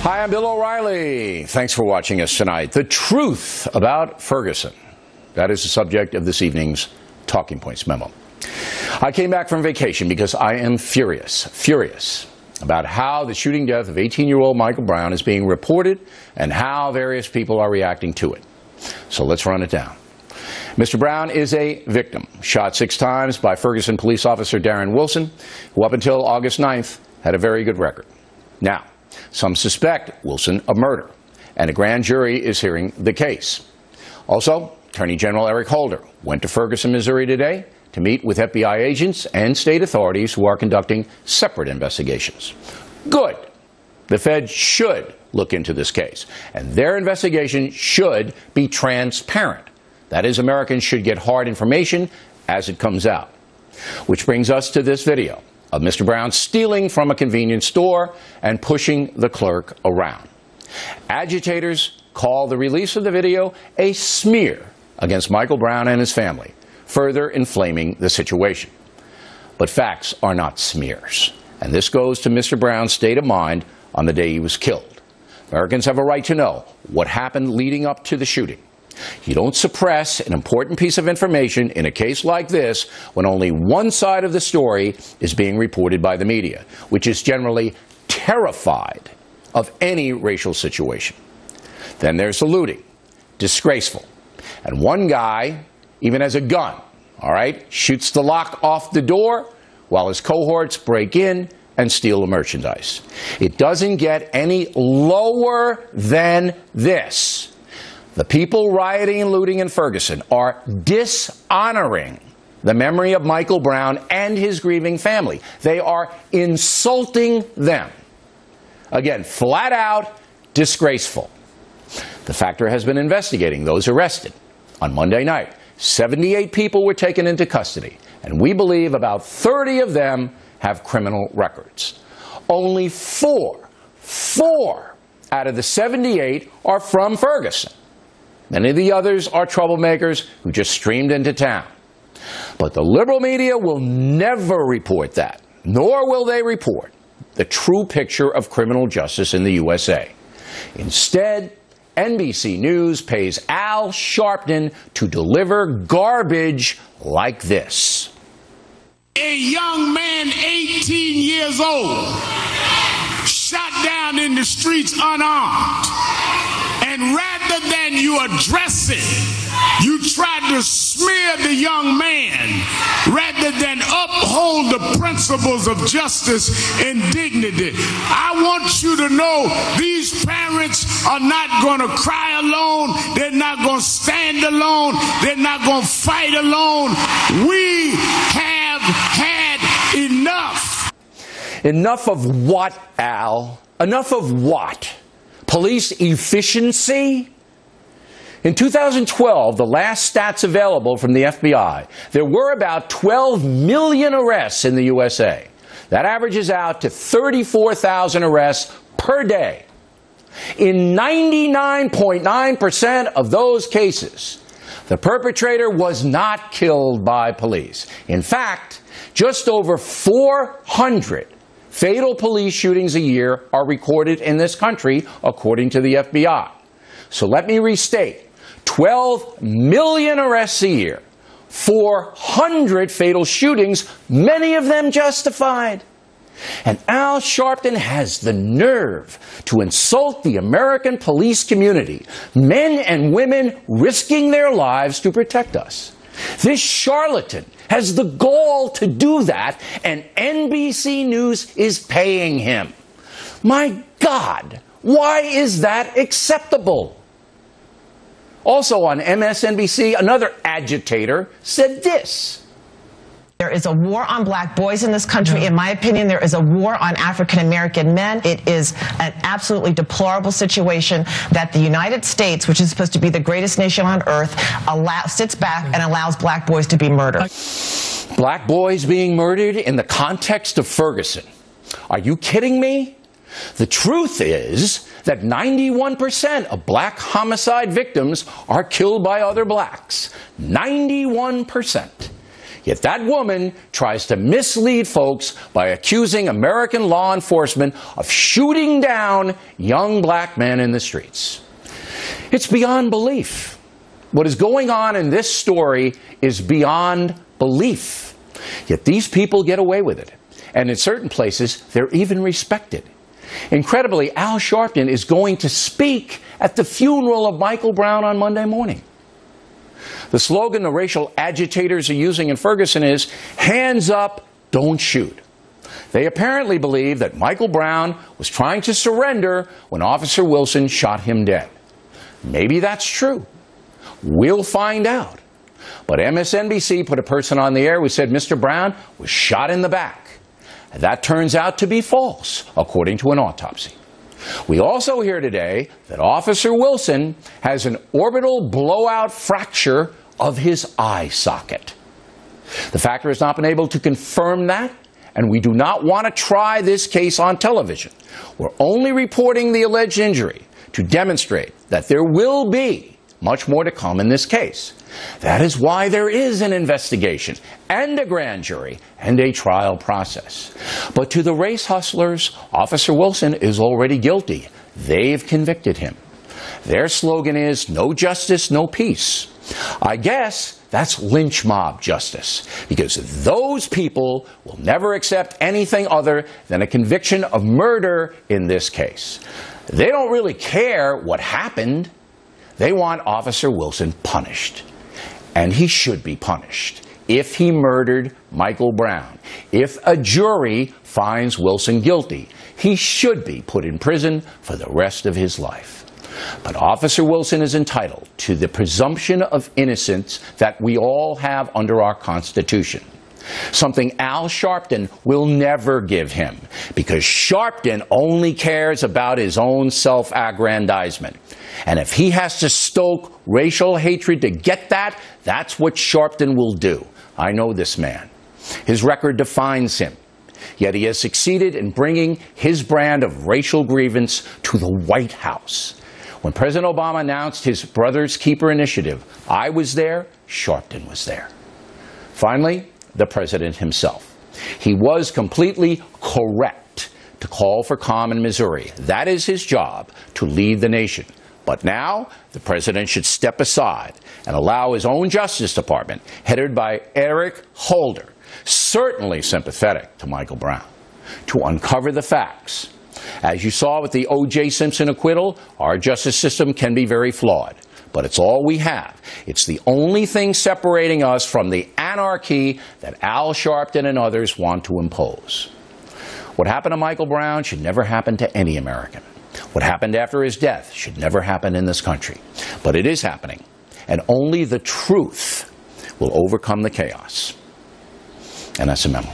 Hi, I'm Bill O'Reilly. Thanks for watching us tonight. The truth about Ferguson. That is the subject of this evening's Talking Points memo. I came back from vacation because I am furious about how the shooting death of 18-year-old Michael Brown is being reported and how various people are reacting to it. So let's run it down. Mr. Brown is a victim, shot 6 times by Ferguson police officer Darren Wilson, who up until August 9th had a very good record. Now, some suspect Wilson of murder, and a grand jury is hearing the case. Also, Attorney General Eric Holder went to Ferguson, Missouri today to meet with FBI agents and state authorities who are conducting separate investigations. Good. The Fed should look into this case, and their investigation should be transparent. That is, Americans should get hard information as it comes out. Which brings us to this video of Mr. Brown stealing from a convenience store and pushing the clerk around. Agitators call the release of the video a smear against Michael Brown and his family, further inflaming the situation. But facts are not smears, and this goes to Mr. Brown's state of mind on the day he was killed. Americans have a right to know what happened leading up to the shooting. You don't suppress an important piece of information in a case like this when only one side of the story is being reported by the media, which is generally terrified of any racial situation. Then there's the looting. Disgraceful. And one guy even has a gun, all right, shoots the lock off the door while his cohorts break in and steal the merchandise. It doesn't get any lower than this. The people rioting and looting in Ferguson are dishonoring the memory of Michael Brown and his grieving family. They are insulting them. Again, flat out disgraceful. The Factor has been investigating those arrested. On Monday night, 78 people were taken into custody, and we believe about 30 of them have criminal records. Only four out of the 78 are from Ferguson. Many of the others are troublemakers who just streamed into town. But the liberal media will never report that, nor will they report the true picture of criminal justice in the USA. Instead, NBC News pays Al Sharpton to deliver garbage like this. A young man, 18 years old, shot down in the streets unarmed. And rather than you address it, you tried to smear the young man rather than uphold the principles of justice and dignity. I want you to know these parents are not going to cry alone. They're not going to stand alone. They're not going to fight alone. We have had enough. Enough of what, Al? Enough of what? Police efficiency? In 2012, the last stats available from the FBI, there were about 12 million arrests in the USA. That averages out to 34,000 arrests per day. In 99.9% of those cases, the perpetrator was not killed by police. In fact, just over 400 fatal police shootings a year are recorded in this country, according to the FBI. So let me restate. 12 million arrests a year, 400 fatal shootings, many of them justified. And Al Sharpton has the nerve to insult the American police community, men and women risking their lives to protect us. This charlatan has the gall to do that, and NBC News is paying him. My God, why is that acceptable? Also on MSNBC, another agitator said this. There is a war on black boys in this country. In my opinion, there is a war on African-American men. It is an absolutely deplorable situation that the United States, which is supposed to be the greatest nation on earth, sits back and allows black boys to be murdered. Black boys being murdered in the context of Ferguson. Are you kidding me? The truth is that 91% of black homicide victims are killed by other blacks. 91%. Yet that woman tries to mislead folks by accusing American law enforcement of shooting down young black men in the streets. It's beyond belief. What is going on in this story is beyond belief. Yet these people get away with it. And in certain places, they're even respected. Incredibly, Al Sharpton is going to speak at the funeral of Michael Brown on Monday morning. The slogan the racial agitators are using in Ferguson is, "Hands up, don't shoot." They apparently believe that Michael Brown was trying to surrender when Officer Wilson shot him dead. Maybe that's true. We'll find out. But MSNBC put a person on the air who said Mr. Brown was shot in the back. That turns out to be false, according to an autopsy. We also hear today that Officer Wilson has an orbital blowout fracture of his eye socket. The factor has not been able to confirm that, and we do not want to try this case on television. We're only reporting the alleged injury to demonstrate that there will be much more to come in this case. That is why there is an investigation and a grand jury and a trial process. But to the race hustlers, Officer Wilson is already guilty. They've convicted him. Their slogan is, "No justice, no peace." I guess that's lynch mob justice, because those people will never accept anything other than a conviction of murder in this case. They don't really care what happened. They want Officer Wilson punished. And he should be punished if he murdered Michael Brown. If a jury finds Wilson guilty, he should be put in prison for the rest of his life. But Officer Wilson is entitled to the presumption of innocence that we all have under our Constitution. Something Al Sharpton will never give him, because Sharpton only cares about his own self-aggrandizement. And if he has to stoke racial hatred to get that, that's what Sharpton will do. I know this man. His record defines him. Yet he has succeeded in bringing his brand of racial grievance to the White House. When President Obama announced his Brother's Keeper initiative, I was there, Sharpton was there. Finally, the president himself. He was completely correct to call for calm in Missouri. That is his job, to lead the nation. But now, the president should step aside and allow his own Justice Department, headed by Eric Holder, certainly sympathetic to Michael Brown, to uncover the facts. As you saw with the O.J. Simpson acquittal, our justice system can be very flawed. But it's all we have. It's the only thing separating us from the anarchy that Al Sharpton and others want to impose. What happened to Michael Brown should never happen to any American. What happened after his death should never happen in this country. But it is happening, and only the truth will overcome the chaos. And that's a memo.